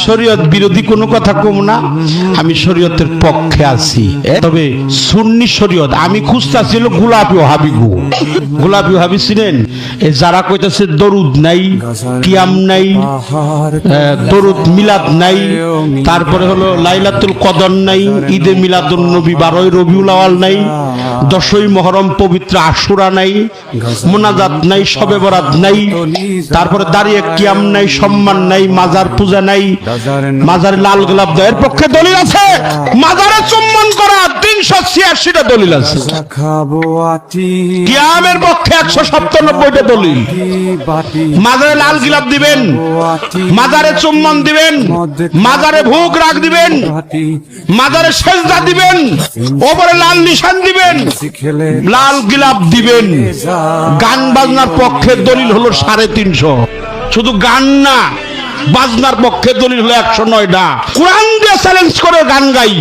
শরীয়ত বিরোধী কোনো কথা কম না, আমি শরীয়তের পক্ষে আছি। তবে সুন্নি শরীয়ত আমি খুঁজতেছিল গোলাপি ওহাবি গো। গোলাপি ওহাবি ছিলেন যারা কইতেছে দরুদ নাই, কিয়াম নাই, দরুদ মিলাদ নাই, তারপরে হলো লাইলাতুল কদর নাই, ঈদে মিলাদুন নবী 12ই রবিউল আউয়াল নাই, 10ই মুহররম পবিত্র আশুরা নাই, মুনাজাত নাই, শবে বরাত নাই, তারপরে দাঁড়িয়ে কিয়াম নাই, সম্মান নাই, মাজার পূজা নাই, মাজারে লাল গোলাপ দেওয়ার পক্ষে দলিল আছে, মাজারে চুম্বন করা 386টা দলিল আছে, কিয়ামের পক্ষে 197টা দলিল। মাজারে লাল গোলাপ দিবেন, মাজারে চুম্বন দিবেন, মাজারে ভোগ রাখ দিবেন, মাজারে সেজদা দিবেন, ওপরে লাল নিশান দিবেন, লাল গোলাপ দিবেন। গান বাজনার পক্ষে দলিল হলো 350। শুধু গান না, বাজনার পক্ষে দলিল হলো 109টা। কোরআন দিয়ে চ্যালেঞ্জ করে গান গাই।